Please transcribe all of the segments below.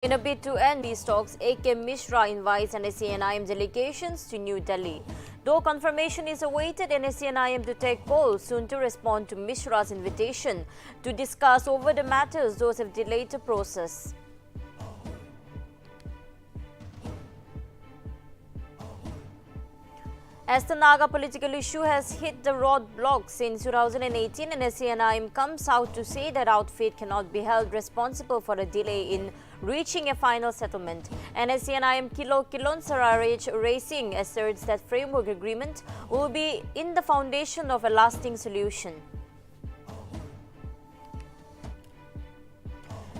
In a bid to end these talks, A.K. Mishra invites NSCN-IM delegations to New Delhi. Though confirmation is awaited, NSCN-IM to take polls soon to respond to Mishra's invitation to discuss over the matters those have delayed the process. As the Naga political issue has hit the roadblock since 2018, NSCN-IM comes out to say that outfit cannot be held responsible for a delay in reaching a final settlement. NSCN-IM Kilo Kilon Sararaj Racing asserts that framework agreement will be in the foundation of a lasting solution.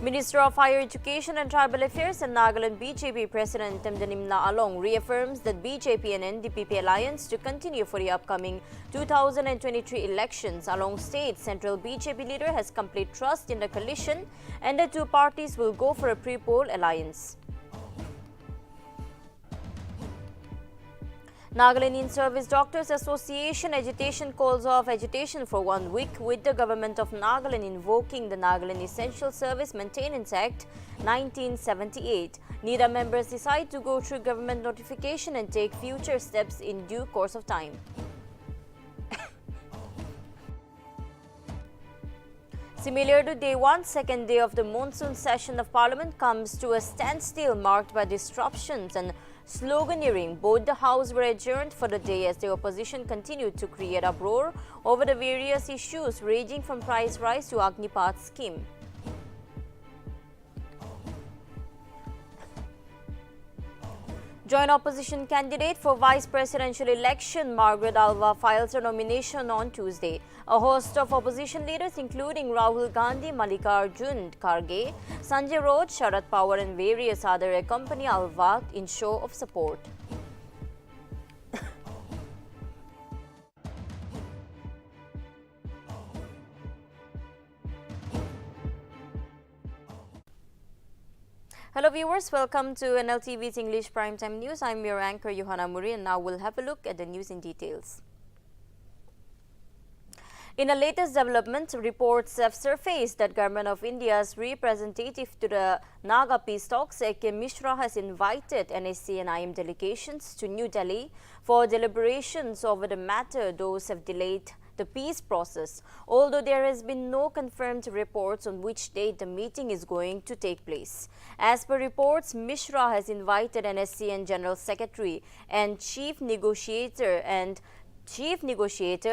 Minister of Higher Education and Tribal Affairs and Nagaland BJP President Temdanimna Along reaffirms that BJP and NDPP alliance to continue for the upcoming 2023 elections. Along states, Central BJP leader has complete trust in the coalition and the two parties will go for a pre-poll alliance. Nagaland In-Service Doctors Association agitation calls off agitation for 1 week, with the government of Nagaland invoking the Nagaland Essential Service Maintenance Act 1978. NIDA members decide to go through government notification and take future steps in due course of time. Similar to day one, second day of the monsoon session of Parliament comes to a standstill marked by disruptions and sloganeering. Both the House were adjourned for the day as the opposition continued to create uproar over the various issues ranging from price rise to Agnipath scheme. Joint opposition candidate for vice presidential election Margaret Alva files her nomination on Tuesday. A host of opposition leaders including Rahul Gandhi, Mallikarjun Kharge, Sanjay Raut, Sharad Pawar and various others accompany Alva in show of support. Hello viewers, welcome to Nltv's English Primetime News. I'm your anchor Johanna Muri and now we'll have a look at the news in details. In a latest development, reports have surfaced that Government of India's representative to the Naga peace talks, A.K. Mishra, has invited NSCN-IM delegations to New Delhi for deliberations over the matter those have delayed the peace process, although there has been no confirmed reports on which date the meeting is going to take place. As per reports, Mishra has invited NSCN General Secretary and Chief Negotiator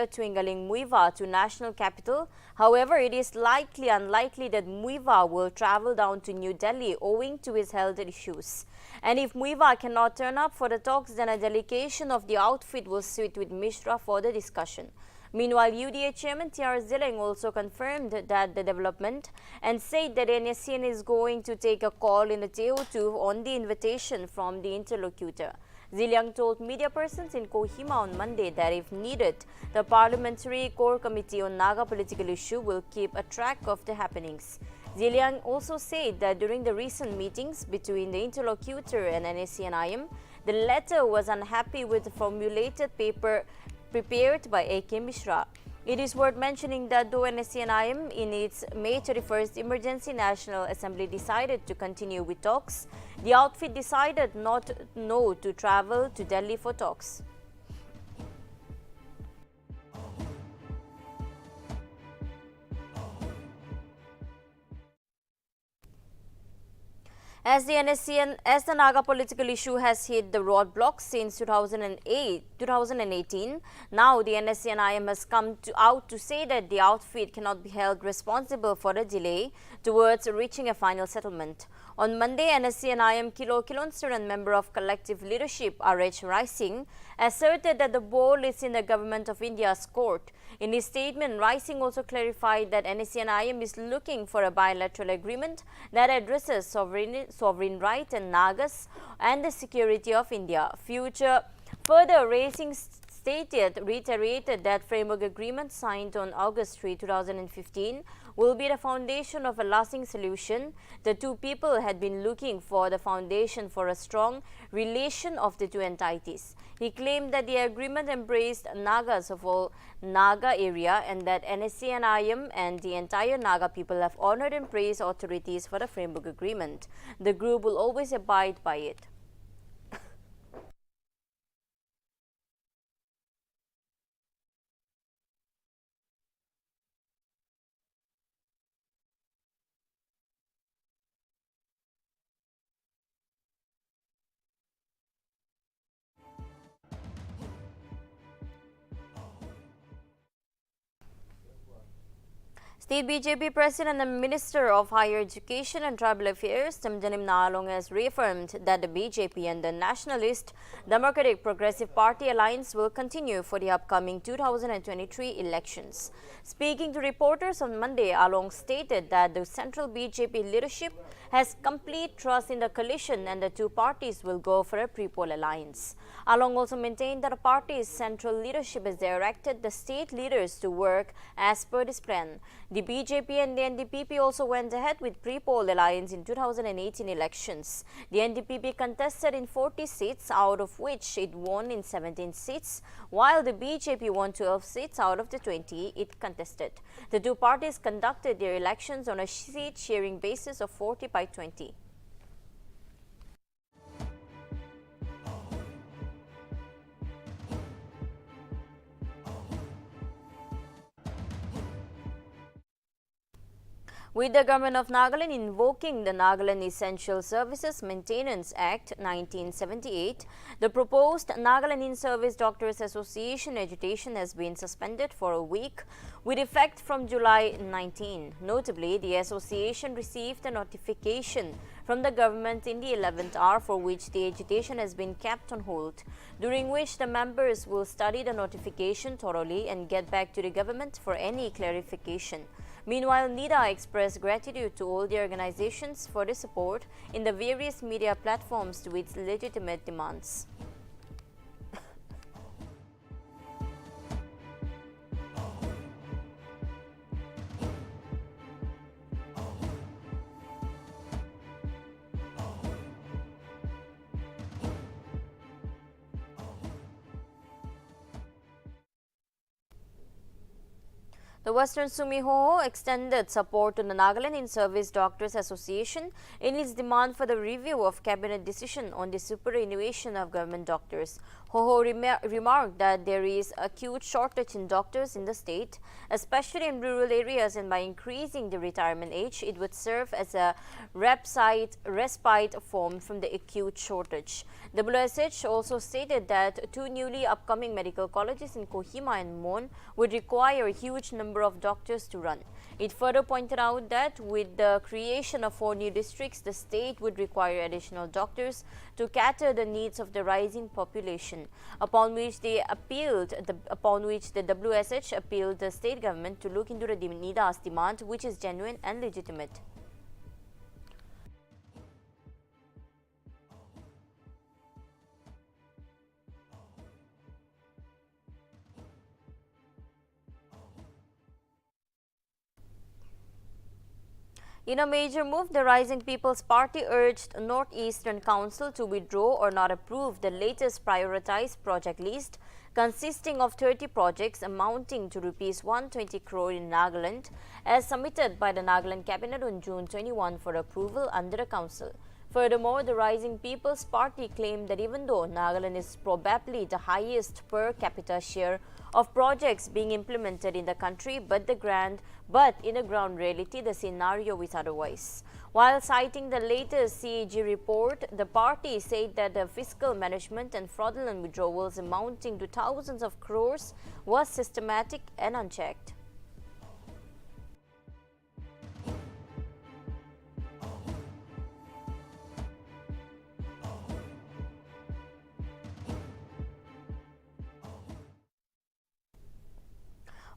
Twingaling Muiva to national capital. However, it is unlikely that Muiva will travel down to New Delhi owing to his health issues. And if Muiva cannot turn up for the talks, then a delegation of the outfit will sit with Mishra for the discussion. Meanwhile, UDA Chairman T.R. Zilling also confirmed that the development and said that NSCN is going to take a call in a day or two on the invitation from the interlocutor. Zilling told media persons in Kohima on Monday that if needed, the Parliamentary Core Committee on Naga political issue will keep a track of the happenings. Zilling also said that during the recent meetings between the interlocutor and NSCN-IM, the latter was unhappy with the formulated paper prepared by A.K. Mishra. It is worth mentioning that though NSCN-IM in its May 31st Emergency National Assembly decided to continue with talks, the outfit decided not to travel to Delhi for talks. As the Naga political issue has hit the roadblock since 2018, now the NSCN-IM has come out to say that the outfit cannot be held responsible for the delay towards reaching a final settlement. On Monday, NSCN-IM Kilo Kilonster and member of Collective Leadership R.H. Rising asserted that the ball is in the Government of India's court. In his statement, Rising also clarified that NSCN-IM is looking for a bilateral agreement that addresses sovereign right and Nagas and the security of India. Further, Rising reiterated that framework agreement signed on August 3, 2015 will be the foundation of a lasting solution. The two people had been looking for the foundation for a strong relation of the two entities. He claimed that the agreement embraced Nagas of all Naga area and that NSC and IM and the entire Naga people have honored and praised authorities for the framework agreement. The group will always abide by it. State BJP President and Minister of Higher Education and Tribal Affairs, Tamjanim Naalong, has reaffirmed that the BJP and the Nationalist Democratic Progressive Party alliance will continue for the upcoming 2023 elections. Speaking to reporters on Monday, Along stated that the central BJP leadership has complete trust in the coalition and the two parties will go for a pre-poll alliance. Along also maintained that the party's central leadership has directed the state leaders to work as per this plan. The BJP and the NDPP also went ahead with pre-poll alliance in 2018 elections. The NDPP contested in 40 seats, out of which it won in 17 seats, while the BJP won 12 seats out of the 20 it contested. The two parties conducted their elections on a seat-sharing basis of 40/20. With the government of Nagaland invoking the Nagaland Essential Services Maintenance Act 1978, the proposed Nagaland In-Service Doctors Association agitation has been suspended for a week with effect from July 19. Notably, the association received a notification from the government in the 11th hour for which the agitation has been kept on hold, during which the members will study the notification thoroughly and get back to the government for any clarification. Meanwhile, NIDA expressed gratitude to all the organizations for the support in the various media platforms to its legitimate demands. The Western Sumiho extended support to the Nagaland In-Service Doctors Association in its demand for the review of cabinet decision on the superannuation of government doctors. Hoho remarked that there is acute shortage in doctors in the state, especially in rural areas, and by increasing the retirement age, it would serve as a respite form from the acute shortage. WSH also stated that two newly upcoming medical colleges in Kohima and Mon would require a huge number of doctors to run. It further pointed out that with the creation of 4 new districts, the state would require additional doctors to cater the needs of the rising population, upon which the WSH appealed the state government to look into the NIDA's demand, which is genuine and legitimate. In a major move, the Rising People's Party urged Northeastern Council to withdraw or not approve the latest prioritized project list consisting of 30 projects amounting to Rs 120 crore in Nagaland as submitted by the Nagaland Cabinet on June 21 for approval under the Council. Furthermore, the Rising People's Party claimed that even though Nagaland is probably the highest per capita share of projects being implemented in the country, but in the ground reality, the scenario is otherwise. While citing the latest CAG report, the party said that the fiscal management and fraudulent withdrawals amounting to thousands of crores was systematic and unchecked.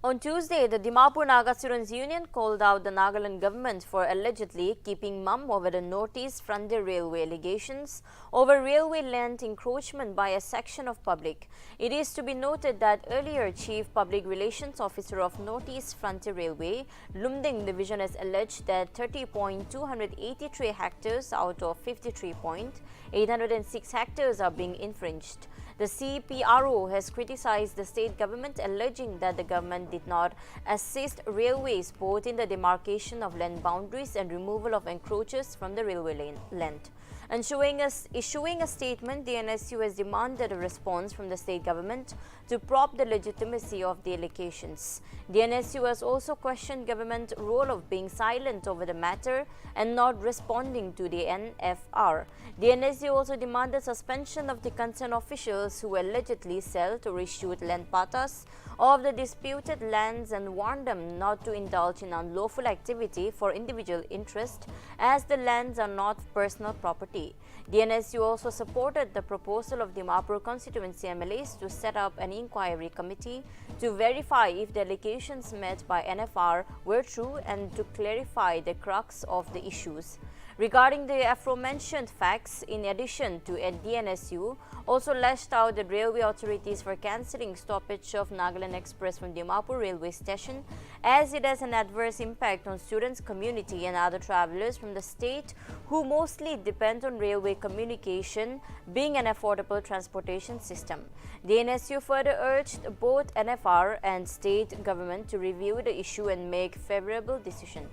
On Tuesday, the Dimapur Naga Students Union called out the Nagaland government for allegedly keeping mum over the Northeast Frontier Railway allegations over railway land encroachment by a section of public. It is to be noted that earlier Chief Public Relations Officer of Northeast Frontier Railway, Lumding Division, has alleged that 30.283 hectares out of 53.806 hectares are being infringed. The CPRO has criticized the state government, alleging that the government did not assist railways both in the demarcation of land boundaries and removal of encroachers from the railway land. And issuing a statement, the NSU has demanded a response from the state government to prop the legitimacy of the allegations. The NSU has also questioned government's role of being silent over the matter and not responding to the NFR. The NSU also demanded suspension of the concerned officials who allegedly sold or issued land patas of the disputed lands and warned them not to indulge in unlawful activity for individual interest, as the lands are not personal property. The NSU also supported the proposal of the Dimapur constituency MLAs to set up an inquiry committee to verify if the allegations made by NFR were true and to clarify the crux of the issues. Regarding the aforementioned facts, in addition to the NSU, also lashed out the railway authorities for cancelling stoppage of Nagaland Express from Dimapur railway station, as it has an adverse impact on students, community and other travellers from the state who mostly depend on railway communication being an affordable transportation system. The NSU further urged both NFR and state government to review the issue and make favourable decision.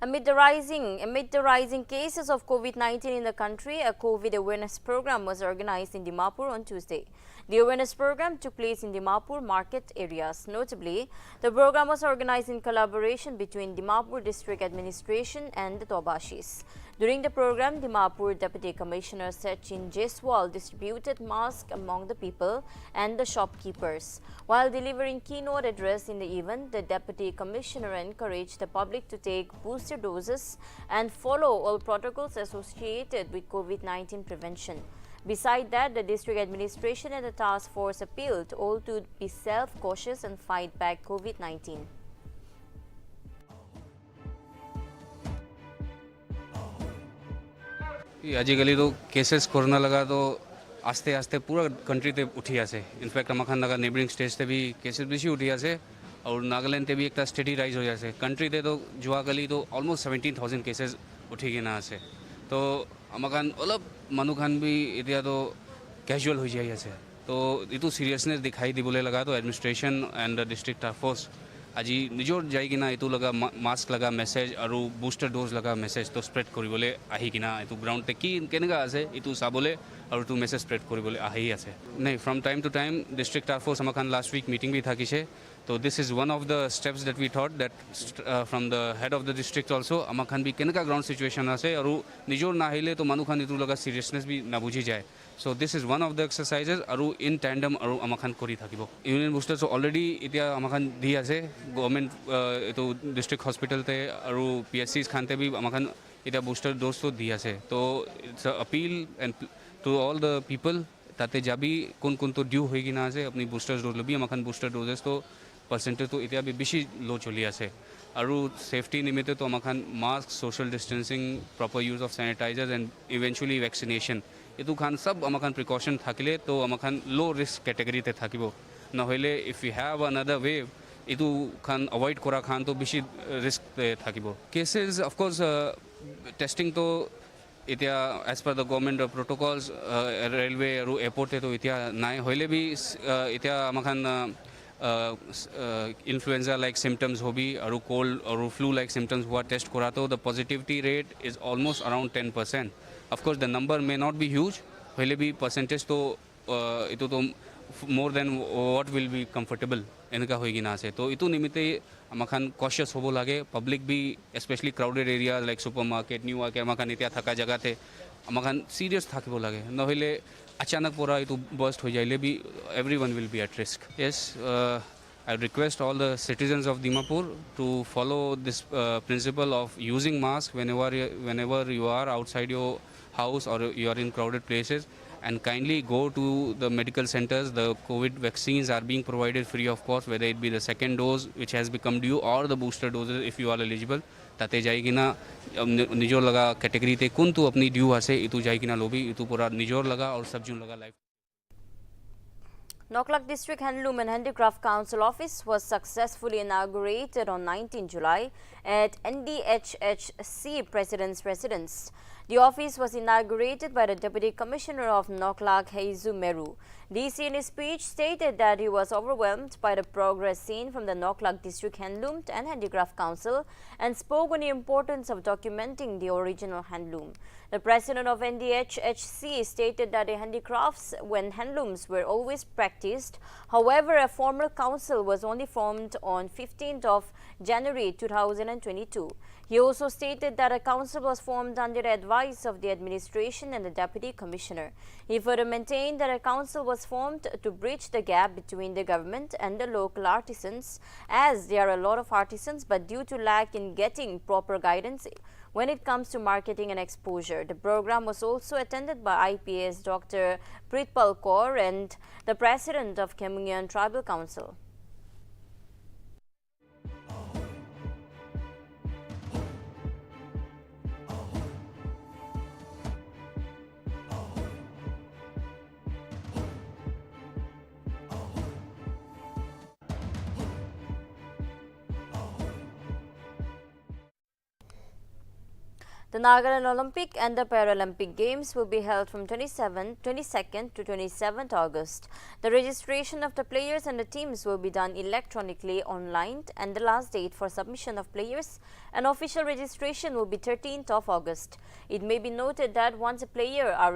Amid the rising cases of COVID-19 in the country, a COVID awareness program was organized in Dimapur on Tuesday. The awareness program took place in Dimapur market areas. Notably, the program was organized in collaboration between Dimapur District Administration and the Tobashis. During the program, Dimapur Deputy Commissioner Sachin Jaiswal distributed masks among the people and the shopkeepers. While delivering keynote address in the event, the Deputy Commissioner encouraged the public to take booster doses and follow all protocols associated with COVID-19 prevention. Besides that, the district administration and the task force appealed all to be self-cautious and fight back COVID-19. आजिकली तो cases corona लगा तो आस्ते आस्ते पूरा country ते उठी आसे in fact अमाखान Naga neighbouring states ते भी केसेस बेसी उठी आसे और नागालैंड ते भी एक स्टेडी राइज हो जासे कंट्री ते तो जुआकाली तो ऑलमोस्ट 17,000 केसेस उठी गिना आसे तो अमाखान अलग मनुखान भी इतिया तो कैजुअल हो जाई आसे तो इतु सीरियसनेस दिखाई दिबोले लगा तो administration and the district task force আজি নিজর যাই কিনা এটু লগা মাস্ক লগা মেসেজ আৰু বুস্টার ডোজ লগা মেসেজ তো স্প্রেড কৰিবলৈ আহি কিনা এটু গ্রাউন্ডতে কি কেনেকা আছে এটু চাবলে আৰু টু মেসেজ স্প্রেড কৰিবলৈ আহি আছে নাই from time to time district task force আমাখান লাস্ট উইক মিটিং भी থাকিছে तो this is one of the steps that we thought that from the head of the district also আমাখান भी केनेका ग्राउंड सिचुएशन আছে আৰু নিজর না হইলে তো মানুখান এটু লগা সিরিয়াসনেস भी না বুঝি যায় So this is one of the exercises aru in tandem aru amakhan kori thakibo union boosters so already itia amakhan di ase government etu district hospital te aru PSCs khante bhi amakhan itia booster dose to di ase to it's a appeal and to all the people tate jabi kon kon to due hoigi na ase apni booster dose lobi amakhan booster doses to percentage to itia bhi beshi low choli ase aru safety nimite to amakhan mask social distancing proper use of sanitizers and eventually vaccination इतु खान सब अमाखान precaution থাকিলে तो अमाखान low risk category ते থাকিব ना होइले if you have another wave इतु Khan avoid करा खान तो बेसी रिस्क ते থাকিব केसेस ऑफ कोर्स टेस्टिंग तो इतिया as per the government protocols railway और एयरपोर्ट ते तो इतिया नाय होइले भी इतिया अमाखान इन्फ्लुएंजा लाइक सिम्टम्स होबी और कोल्ड और फ्लू लाइक सिम्टम्स हुआ टेस्ट करा तो the positivity rate is almost around 10%. Of course, the number may not be huge. Will be percentage to ito to more than what will be comfortable. इनका होगी ना से तो इतो निमित्ते अमाखान cautious होबो लागे public भी especially crowded areas like supermarket new market अमाखान इत्या थका जगह थे अमाखान serious थाकिबो लागे न होइले अचानक पूरा इतो burst हो जाइले भी everyone will be at risk. Yes, I request all the citizens of Dimapur to follow this principle of using mask whenever you are outside your house or you are in crowded places, and kindly go to the medical centers. The COVID vaccines are being provided free of cost, whether it be the second dose which has become due or the booster doses if you are eligible. তাতে যাই কিনা নিজৰ লগা কেটেগৰীতে কোনটো আপুনি due আছে এইটো যাই কিনা ল'বি, এইটো পৰা নিজৰ লগা আৰু সবজন লগা life. Naga District Handloom and Handicraft Council office was successfully inaugurated on 19 July at NDHHC President's Residence. The office was inaugurated by the Deputy Commissioner of Naga, Heizu Meru. DC in his speech stated that he was overwhelmed by the progress seen from the Naga District Handloom and Handicraft Council and spoke on the importance of documenting the original handloom. The president of NDHHC stated that the handicrafts when handlooms were always practiced. However, a formal council was only formed on 15th of January 2022. He also stated that a council was formed under the advice of the administration and the deputy commissioner. He further maintained that a council was formed to bridge the gap between the government and the local artisans, as there are a lot of artisans, but due to lack in getting proper guidance when it comes to marketing and exposure. The program was also attended by IPS Dr. Pritpal Kaur and the president of Kemungan Tribal Council. The Nagaland Olympic and the Paralympic Games will be held from 22nd to 27th August. The registration of the players and the teams will be done electronically online, and the last date for submission of players and official registration will be 13th of August. It may be noted that once players are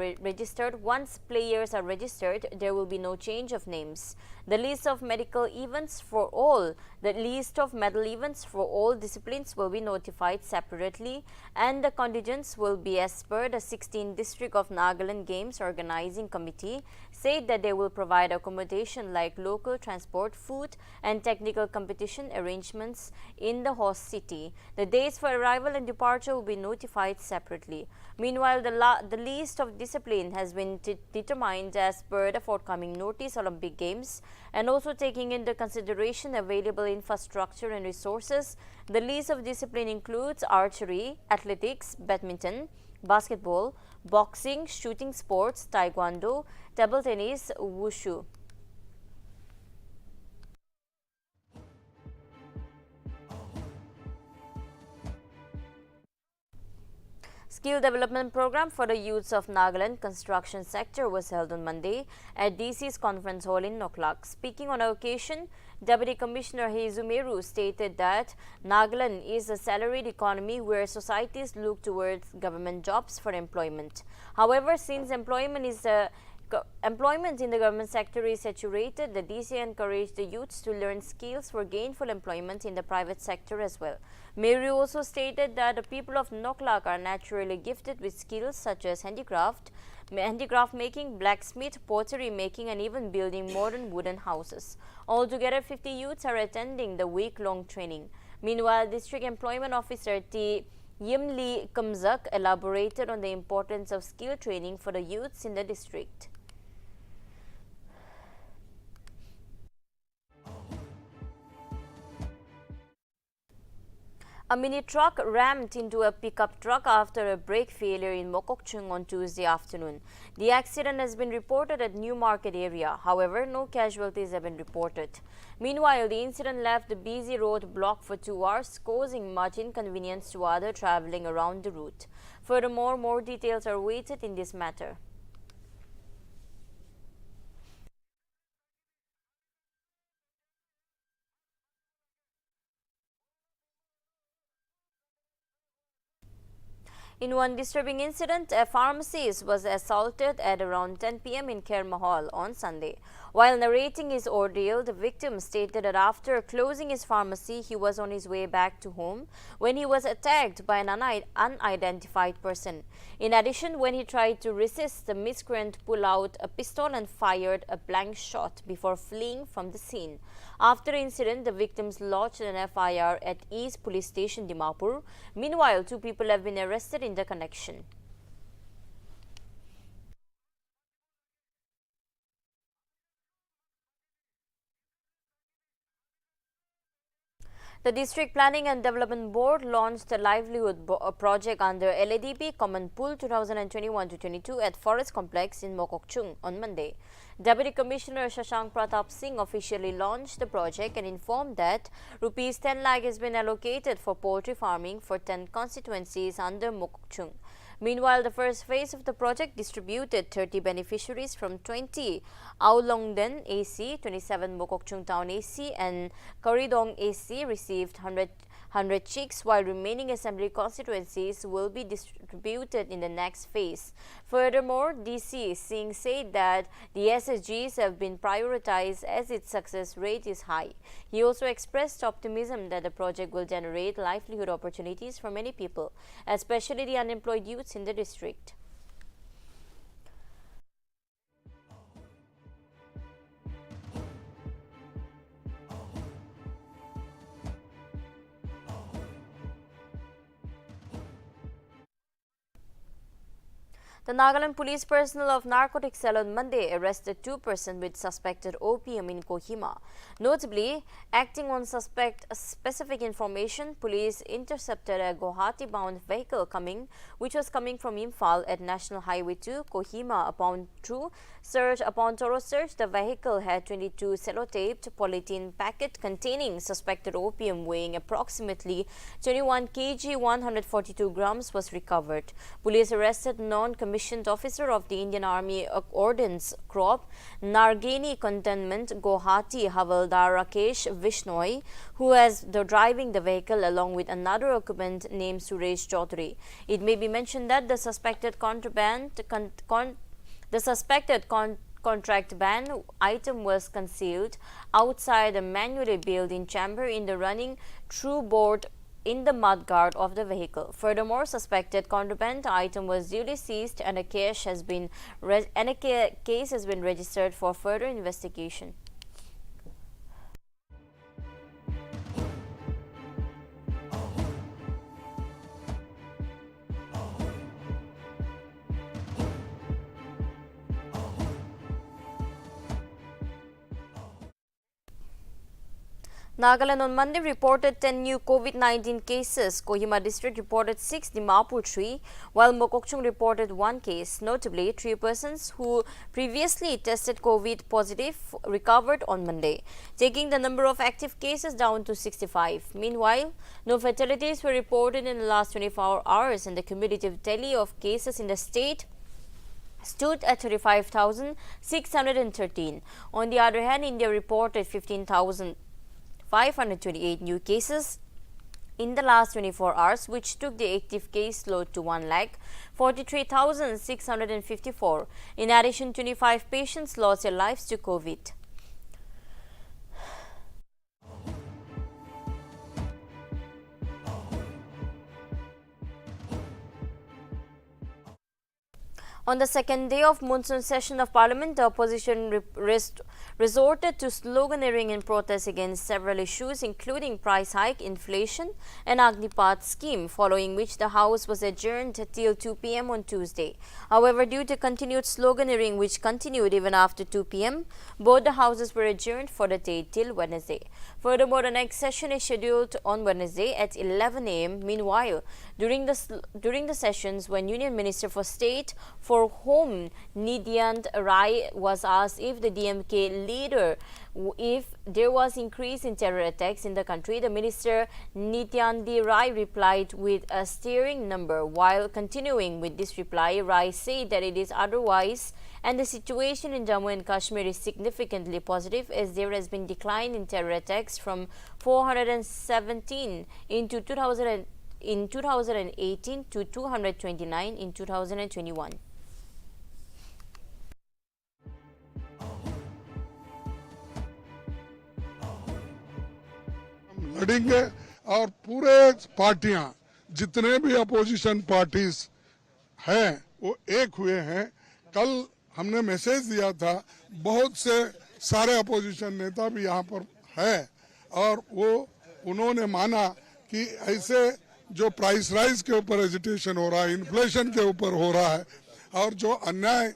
registered, there will be no change of names. The list of medical events for all, the list of medal events for all disciplines will be notified separately, and the contingents will be as per the 16th District of Nagaland Games Organizing Committee said that they will provide accommodation like local transport, food and technical competition arrangements in the host city. The dates for arrival and departure will be notified separately. Meanwhile, the list of discipline has been determined as per the forthcoming notice Olympic Games, and also taking into consideration available infrastructure and resources. The list of discipline includes archery, athletics, badminton, basketball, boxing, shooting sports, taekwondo, table tennis, wushu. Skill development program for the youths of Nagaland construction sector was held on Monday at DC's conference hall in Naga. Speaking on the occasion, Deputy Commissioner Heizu Meru stated that Nagaland is a salaried economy where societies look towards government jobs for employment. However, since employment in the government sector is saturated, the DC encouraged the youths to learn skills for gainful employment in the private sector as well. Meru also stated that the people of Naga are naturally gifted with skills such as handicraft making, blacksmith, pottery making, and even building modern wooden houses. Altogether, 50 youths are attending the week-long training. Meanwhile, District Employment Officer T. Yimli Kumzak elaborated on the importance of skill training for the youths in the district. A mini truck rammed into a pickup truck after a brake failure in Mokokchung on Tuesday afternoon. The accident has been reported at New Market area. However, no casualties have been reported. Meanwhile, the incident left the busy road blocked for 2 hours, causing much inconvenience to others traveling around the route. Furthermore, more details are awaited in this matter. In one disturbing incident, a pharmacist was assaulted at around 10 p.m. in Kermahal on Sunday. While narrating his ordeal, the victim stated that after closing his pharmacy, he was on his way back to home when he was attacked by an unidentified person. In addition, when he tried to resist, the miscreant pulled out a pistol and fired a blank shot before fleeing from the scene. After the incident, the victims lodged an FIR at East Police Station, Dimapur. Meanwhile, 2 people have been arrested in the connection. The District Planning and Development Board launched the Livelihood project under LADP Common Pool 2021-22 at Forest Complex in Mokokchung on Monday. Deputy Commissioner Shashank Pratap Singh officially launched the project and informed that Rs 10 lakh has been allocated for poultry farming for 10 constituencies under Mokokchung. Meanwhile, the first phase of the project distributed 30 beneficiaries from 20 Aulongden AC, 27 Mokokchung Town AC and Karidong AC received 100 chicks, while remaining assembly constituencies will be distributed in the next phase. Furthermore, DC Singh said that the SSGs have been prioritized as its success rate is high. He also expressed optimism that the project will generate livelihood opportunities for many people, especially the unemployed youths in the district. The Nagaland police personnel of narcotics cell on Monday arrested 2 persons with suspected opium in Kohima. Notably, acting on specific information, police intercepted a Guwahati-bound vehicle which was coming from Imphal at National Highway 2, Kohima. Upon thorough search, the vehicle had 22 sellotaped polythene packet containing suspected opium weighing approximately 21 kg 142 grams was recovered. Police arrested non-commissioned officer of the Indian Army Ordnance Corps, Nargeni Cantonment, Guwahati, Havaldar Rakesh Vishnoi, who was driving the vehicle along with another occupant named Suresh Chaudhary. It may be mentioned that the suspected contract ban item was concealed outside a manually built-in chamber in the running through board in the mudguard of the vehicle. Furthermore, suspected contraband item was duly seized and a case has been registered for further investigation. Nagaland on Monday reported 10 new COVID-19 cases. Kohima district reported 6, Dimapur 3, while Mokokchung reported 1 case. Notably, 3 persons who previously tested COVID positive recovered on Monday, taking the number of active cases down to 65. Meanwhile, no fatalities were reported in the last 24 hours and the cumulative tally of cases in the state stood at 35,613. On the other hand, India reported 15,528 new cases in the last 24 hours, which took the active case load to 1,43,654. In addition, 25 patients lost their lives to COVID. On the second day of monsoon session of Parliament, the opposition resorted to sloganeering in protest against several issues, including price hike, inflation, and Agnipath scheme, following which the House was adjourned till 2 p.m. on Tuesday. However, due to continued sloganeering, which continued even after 2 p.m., both the Houses were adjourned for the day till Wednesday. Furthermore, the next session is scheduled on Wednesday at 11 a.m. Meanwhile, during the sessions, when Union Minister for State for Home Nityanand Rai was asked if the DMK leader, if there was increase in terror attacks in the country, the minister Nityanand Rai replied with a staring number. While continuing with this reply, Rai said that it is otherwise and the situation in Jammu and Kashmir is significantly positive, as there has been decline in terror attacks from 417 in 2018 to 229 in 2021. लड़ेंगे और पूरे पार्टियां जितने भी opposition parties हैं वो एक हुए हैं। कल हमने मैसेज दिया था, बहुत से सारे अपोजिशन नेता भी यहाँ पर है और वो उन्होंने माना कि ऐसे जो प्राइस राइज के ऊपर एजिटेशन हो रहा है, इन्फ्लेशन के ऊपर हो रहा है और जो अन्याय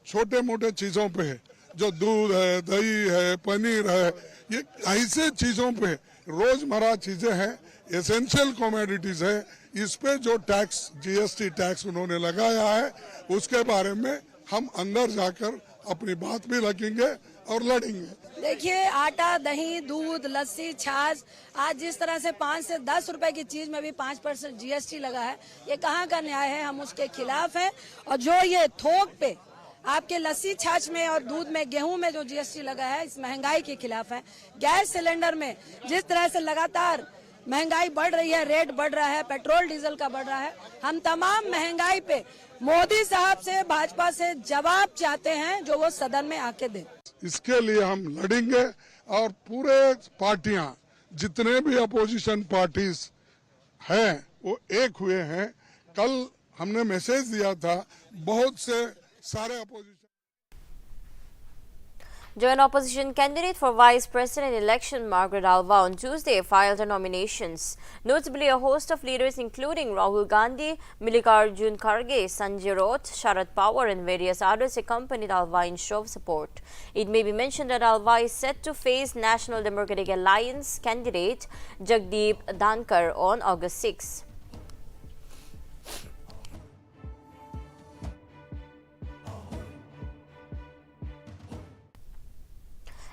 छोटे मोटे चीज़ों पे है, जो दूध है, दही है, पनीर है, ये ऐसे चीज़ों पे रोजमर्रा चीज़ें हैं, एसेंशियल कमोडिटीज है, इस पे जो टैक्स जीएसटी टैक्स उन्होंने लगाया है उसके बारे में हम अंदर जाकर अपनी बात भी रखेंगे और लड़ेंगे। देखिए, आटा, दही, दूध, लस्सी, छाछ, आज जिस तरह से 5 से 10 रुपए की चीज में भी 5% जीएसटी लगा है, ये कहाँ का न्याय है? हम उसके खिलाफ हैं। और जो ये थोक पे आपके लस्सी, छाछ में और दूध में, गेहूं में जो जीएसटी लगा है, इस महंगाई के खिलाफ है। गैस सिलेंडर में जिस तरह से लगातार महंगाई बढ़ रही है, रेट बढ़ रहा है, पेट्रोल डीजल का बढ़ रहा है, हम तमाम महंगाई पे मोदी साहब से, भाजपा से जवाब चाहते हैं जो वो सदन में आके दें। इसके लिए हम लड़ेंगे और पूरे पार्टियां जितने भी अपोजिशन पार्टीज हैं वो एक हुए हैं। कल हमने मैसेज दिया था, बहुत से सारे opposition Joint opposition candidate for vice president election Margaret Alva on Tuesday filed her nominations. Notably, a host of leaders including Rahul Gandhi, Mallikarjun Kharge, Sanjay Raut, Sharad Pawar and various others accompanied Alva in show of support. It may be mentioned that Alva is set to face National Democratic Alliance candidate Jagdeep Dhankar on August 6.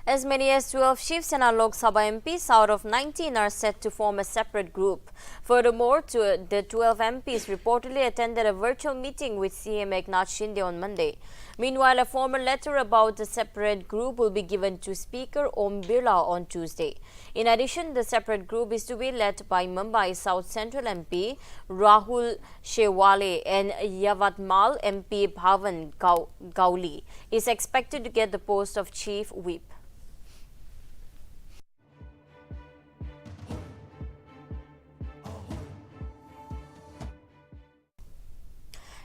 As many as 12 Shiv Sena Lok Sabha MPs out of 19 are set to form a separate group. Furthermore, the 12 MPs reportedly attended a virtual meeting with CM Eknath Shinde on Monday. Meanwhile, a formal letter about the separate group will be given to Speaker Om Birla on Tuesday. In addition, the separate group is to be led by Mumbai South Central MP Rahul Shewale and Yavatmal MP Bhavan Gauli is expected to get the post of Chief Whip.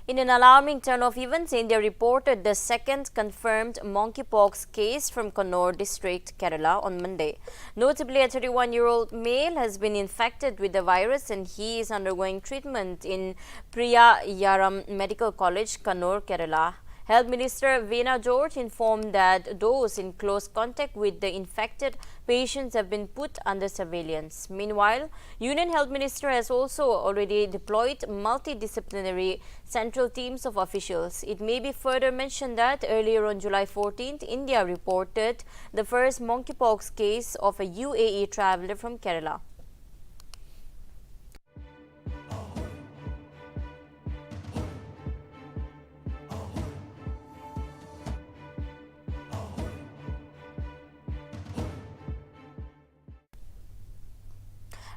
In an alarming turn of events, India reported the second confirmed monkeypox case from Kannur district, Kerala on Monday. Notably, a 31-year-old male has been infected with the virus and he is undergoing treatment in Priya Yaram Medical College, Kannur, Kerala. Health Minister Veena George informed that those in close contact with the infected patients have been put under surveillance. Meanwhile, Union Health Minister has also already deployed multidisciplinary central teams of officials. It may be further mentioned that earlier on July 14th, India reported the first monkeypox case of a UAE traveller from Kerala.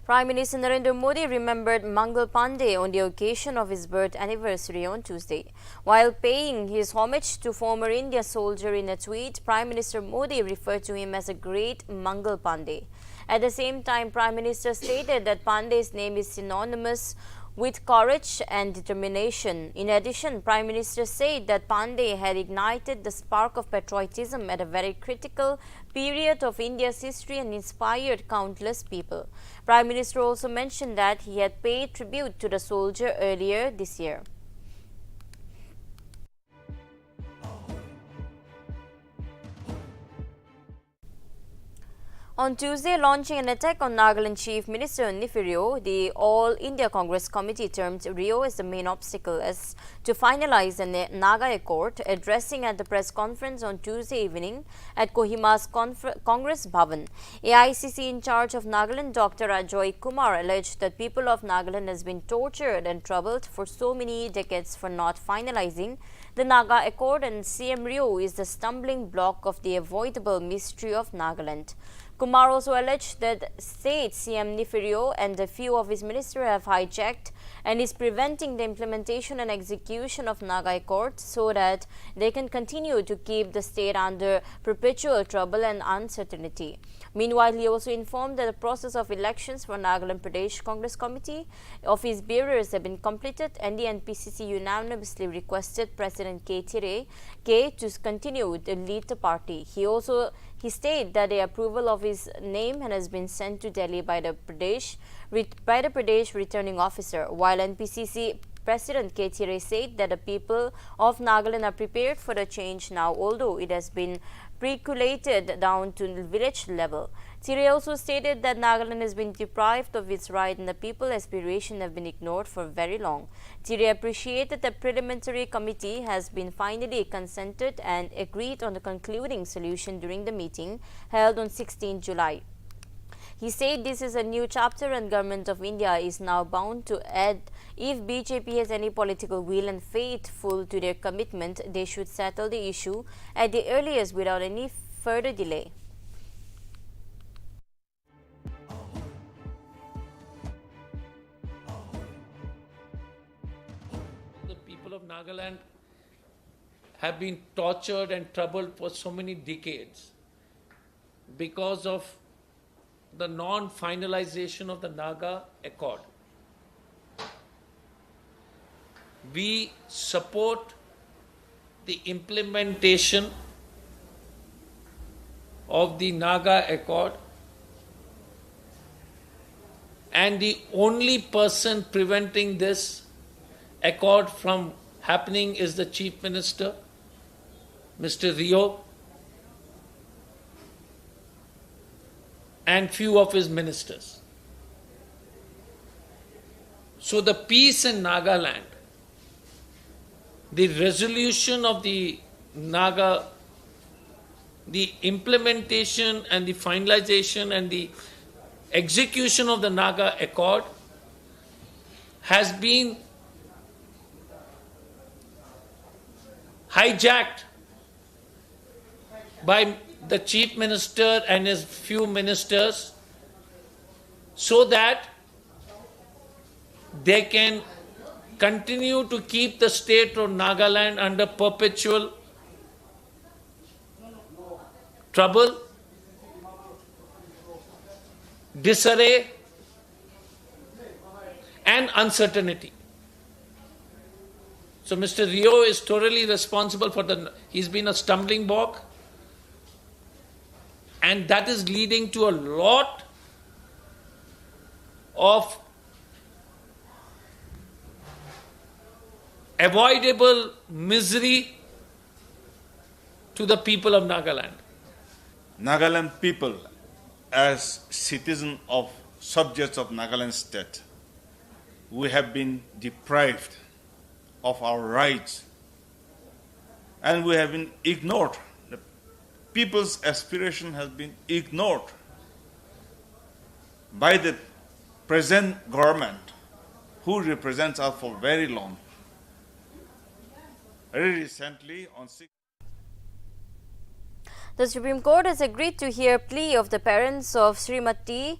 Prime Minister Narendra Modi remembered Mangal Pandey on the occasion of his birth anniversary on Tuesday. While paying his homage to former India soldier in a tweet, Prime Minister Modi referred to him as a great Mangal Pandey. At the same time, Prime Minister stated that Pandey's name is synonymous with courage and determination. In addition, Prime Minister said that Pandey had ignited the spark of patriotism at a very critical period of India's history and inspired countless people. Prime Minister also mentioned that he had paid tribute to the soldier earlier this year. On Tuesday, launching an attack on Nagaland Chief Minister Nltv, the All India Congress Committee termed Rio as the main obstacle as to finalize the Naga Accord. Addressing at the press conference on Tuesday evening at Kohima's Congress Bhavan, AICC in charge of Nagaland Dr. Ajoy Kumar alleged that people of Nagaland has been tortured and troubled for so many decades for not finalizing the Naga Accord, and CM Rio is the stumbling block of the avoidable mystery of Nagaland. Kumar also alleged that state CM Nltv and a few of his ministers have hijacked and is preventing the implementation and execution of Naga Accord so that they can continue to keep the state under perpetual trouble and uncertainty. Meanwhile, he also informed that the process of elections for Nagaland Pradesh Congress Committee of his bearers have been completed and the NPCC unanimously requested President K. to continue to lead the party. He stated that the approval of his name has been sent to Delhi by the Pradesh returning officer, while NPCC President K. said that the people of Nagaland are prepared for the change now, although it has been percolated down to village level. Thierry also stated that Nagaland has been deprived of its right and the people's aspirations have been ignored for very long. Thierry appreciated that Parliamentary committee has been finally consented and agreed on the concluding solution during the meeting held on 16 July. He said this is a new chapter and Government of India is now bound to add if BJP has any political will and faithful to their commitment, they should settle the issue at the earliest without any further delay. The people of Nagaland have been tortured and troubled for so many decades because of the non-finalization of the Naga Accord. We support the implementation of the Naga Accord, and the only person preventing this accord from happening is the Chief Minister, Mr. Rio, and few of his ministers. So the peace in Nagaland, the resolution of the Naga, the implementation and the finalization and the execution of the Naga Accord has been hijacked by the Chief Minister and his few ministers so that they can continue to keep the state of Nagaland under perpetual trouble, disarray, and uncertainty. So Mr. Rio is totally responsible for he's been a stumbling block, and that is leading to a lot of avoidable misery to the people of Nagaland. Nagaland people, as citizens of subjects of Nagaland state, we have been deprived of our rights and we have been ignored. The people's aspiration has been ignored by the present government who represents us for very long. Very recently on 6 The Supreme Court has agreed to hear plea of the parents of Srimati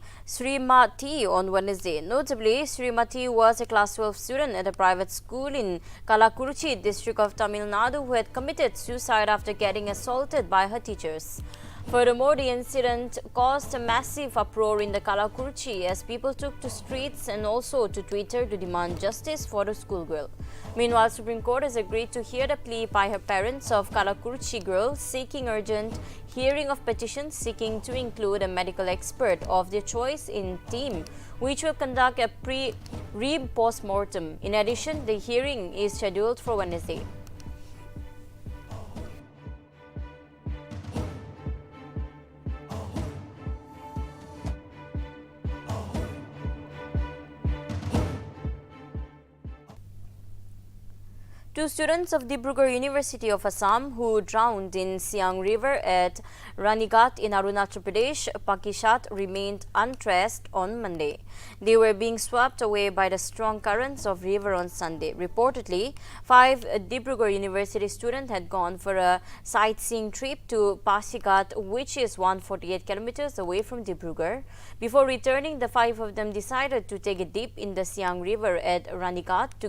on Wednesday. Notably, Srimati was a class 12 student at a private school in Kalakurchi district of Tamil Nadu who had committed suicide after getting assaulted by her teachers. Furthermore, the incident caused a massive uproar in the Kalakurchi as people took to streets and also to Twitter to demand justice for the schoolgirl. Meanwhile, Supreme Court has agreed to hear the plea by her parents of Kalakurchi girl seeking urgent hearing of petitions seeking to include a medical expert of their choice in team, which will conduct a pre-reb post-mortem. In addition, the hearing is scheduled for Wednesday. Two students of Dibrugarh University of Assam who drowned in Siang River at Ranighat in Arunachal Pradesh, Pakishat, remained untraced on Monday. They were being swept away by the strong currents of river on Sunday. Reportedly, 5 Dibrugarh University students had gone for a sightseeing trip to Pasighat, which is 148 kilometers away from Dibrugarh. Before returning, the 5 of them decided to take a dip in the Siang River at Ranighat to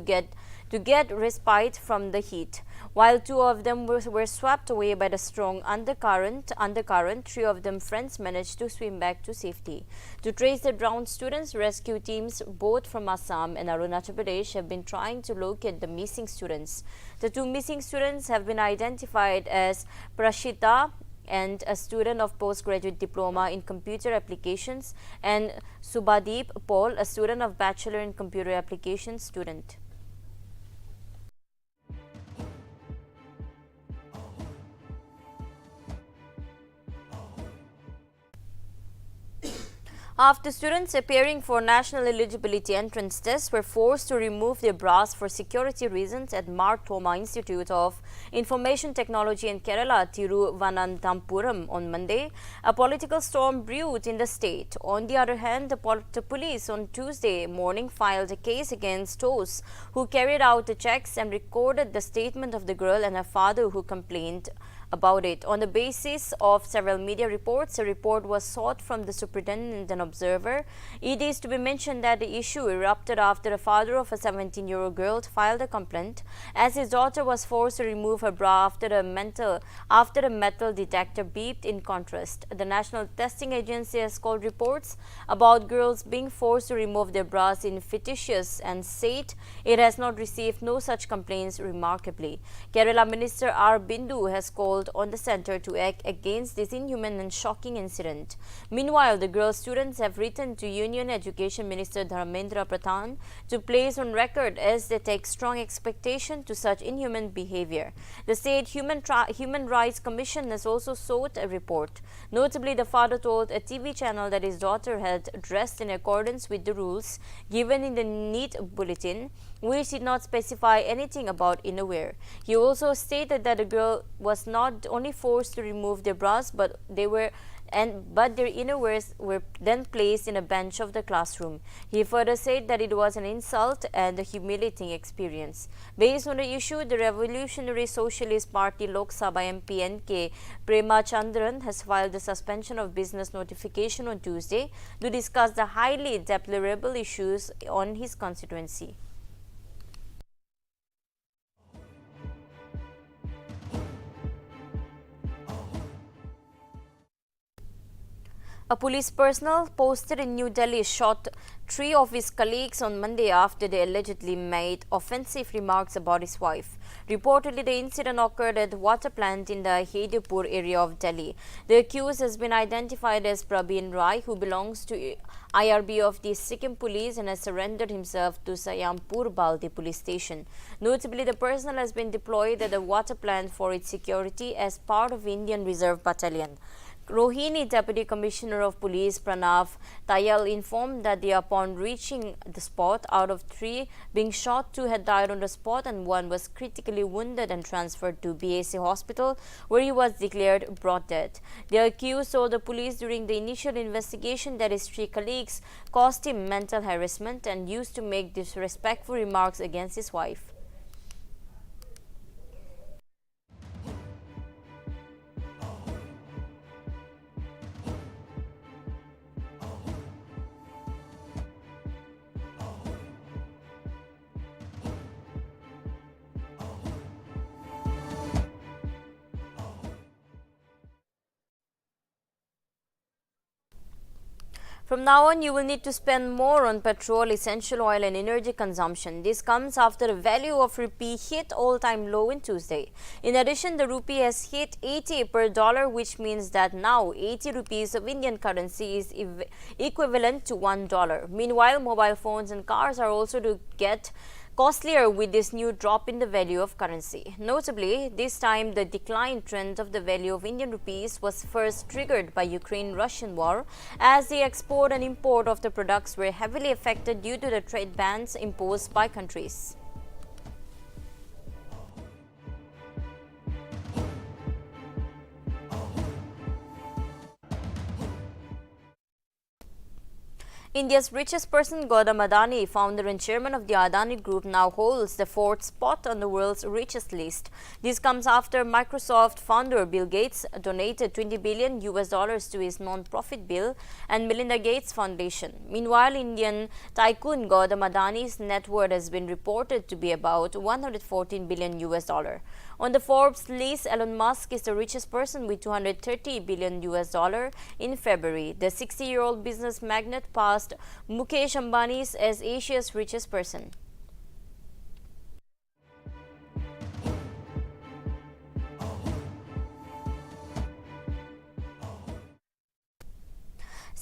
get respite from the heat. While 2 of them were swept away by the strong undercurrent, 3 of them friends managed to swim back to safety. To trace the drowned students, rescue teams both from Assam and Arunachal Pradesh have been trying to locate the missing students. The 2 missing students have been identified as Prashita, and a student of postgraduate diploma in computer applications, and Subhadeep Paul, a student of bachelor in computer applications student. After students appearing for national eligibility entrance tests were forced to remove their bras for security reasons at Mar Thoma Institute of Information Technology in Kerala, Thiruvananthapuram on Monday, a political storm brewed in the state. On the other hand, the police on Tuesday morning filed a case against those who carried out the checks and recorded the statement of the girl and her father who complained about it. On the basis of several media reports, a report was sought from the superintendent and observer. It is to be mentioned that the issue erupted after the father of a 17-year-old girl filed a complaint as his daughter was forced to remove her bra after a metal detector beeped. In contrast, the National Testing Agency has called reports about girls being forced to remove their bras in fictitious and said it has not received no such complaints remarkably. Kerala Minister R. Bindu has called on the centre to act against this inhuman and shocking incident. Meanwhile, the girl students have written to Union Education Minister Dharmendra Pradhan to place on record as they take strong expectation to such inhuman behaviour. The State Human Rights Commission has also sought a report. Notably, the father told a TV channel that his daughter had dressed in accordance with the rules given in the NEET bulletin, which did not specify anything about innerwear. He also stated that the girl was not only forced to remove their bras, but their innerwears were then placed in a bench of the classroom. He further said that it was an insult and a humiliating experience. Based on the issue, the Revolutionary Socialist Party Lok Sabha MP N.K. Premachandran has filed a suspension of business notification on Tuesday to discuss the highly deplorable issues on his constituency. A police personnel posted in New Delhi shot 3 of his colleagues on Monday after they allegedly made offensive remarks about his wife. Reportedly, the incident occurred at a water plant in the Hedipur area of Delhi. The accused has been identified as Prabin Rai, who belongs to IRB of the Sikkim police and has surrendered himself to Sayampur Baldi police station. Notably, the personnel has been deployed at the water plant for its security as part of Indian Reserve Battalion. Rohini Deputy Commissioner of Police Pranav Tayal informed that upon reaching the spot, out of 3 being shot, 2 had died on the spot and 1 was critically wounded and transferred to BAC hospital, where he was declared brought dead. The accused told the police during the initial investigation that his 3 colleagues caused him mental harassment and used to make disrespectful remarks against his wife. From now on, you will need to spend more on petrol, essential oil and energy consumption. This comes after the value of rupee hit all-time low on Tuesday. In addition, the rupee has hit 80 per dollar, which means that now 80 rupees of Indian currency is equivalent to $1. Meanwhile, mobile phones and cars are also to get costlier with this new drop in the value of currency. Notably, this time the decline trend of the value of Indian rupees was first triggered by Ukraine-Russian war, as the export and import of the products were heavily affected due to the trade bans imposed by countries. India's richest person, Gautam Adani, founder and chairman of the Adani Group, now holds the fourth spot on the world's richest list. This comes after Microsoft founder Bill Gates donated $20 billion to his non-profit Bill and Melinda Gates Foundation. Meanwhile, Indian tycoon Gautam Adani's net worth has been reported to be about $114 billion. On the Forbes list, Elon Musk is the richest person with $230 billion in February. The 60-year-old business magnate passed Mukesh Ambani as Asia's richest person.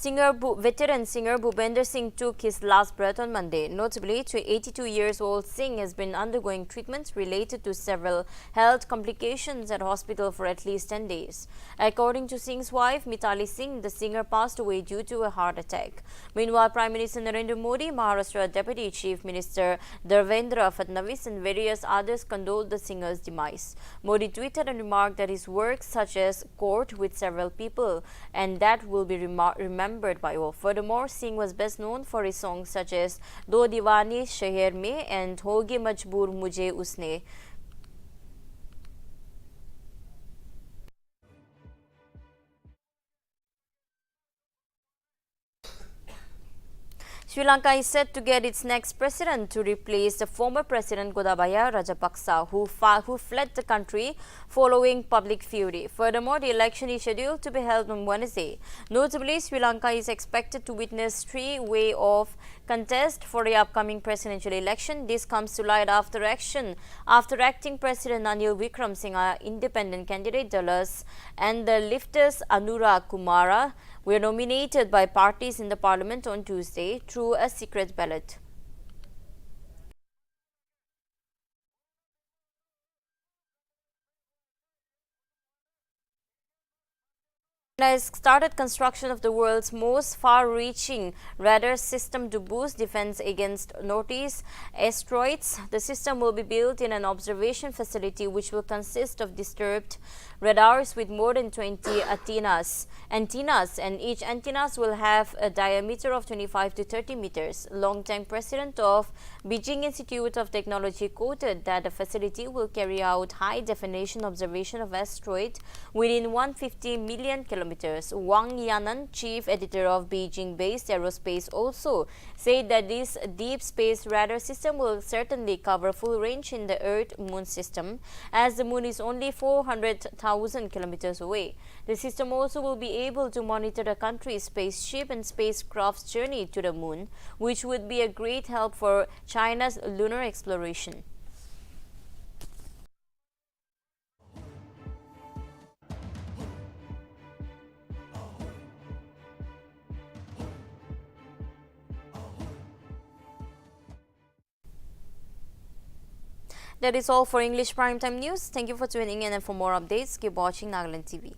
Veteran singer Bhupender Singh took his last breath on Monday. Notably, 82 years old Singh has been undergoing treatments related to several health complications at hospital for at least 10 days. According to Singh's wife, Mitali Singh, the singer passed away due to a heart attack. Meanwhile, Prime Minister Narendra Modi, Maharashtra Deputy Chief Minister Devendra Fadnavis and various others condoled the singer's demise. Modi tweeted and remarked that his work, such as Court with several people, and that will be remembered by all. Furthermore, Singh was best known for his songs such as Do Diwani Sheher Mein and Hoge Majboor Mujhe Usne. Sri Lanka is set to get its next president to replace the former president Gotabaya Rajapaksa, who fled the country following public fury. Furthermore, the election is scheduled to be held on Wednesday. Notably, Sri Lanka is expected to witness three-way of contest for the upcoming presidential election. This comes to light after acting President Ranil Wickremesinghe, independent candidate Dallas, and the leftist Anura Kumara were nominated by parties in the parliament on Tuesday through a secret ballot. Has started construction of the world's most far-reaching radar system to boost defense against northeast asteroids. The system will be built in an observation facility which will consist of disturbed radars with more than 20 antennas, and each antennas will have a diameter of 25 to 30 meters. Long-time president of Beijing Institute of Technology quoted that the facility will carry out high-definition observation of asteroids within 150 million kilometers. Wang Yanan, chief editor of Beijing-based Aerospace, also said that this deep space radar system will certainly cover full range in the Earth-Moon system, as the Moon is only 400,000 kilometers away. The system also will be able to monitor the country's spaceship and spacecraft's journey to the Moon, which would be a great help for China's lunar exploration. That is all for English Primetime News. Thank you for tuning in, and for more updates, keep watching Nagaland TV.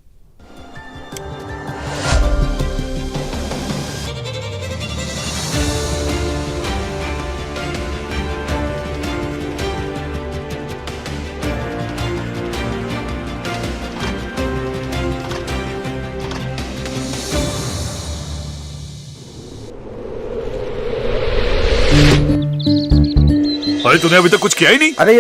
अरे तूने अभी तक कुछ किया ही नहीं। अरे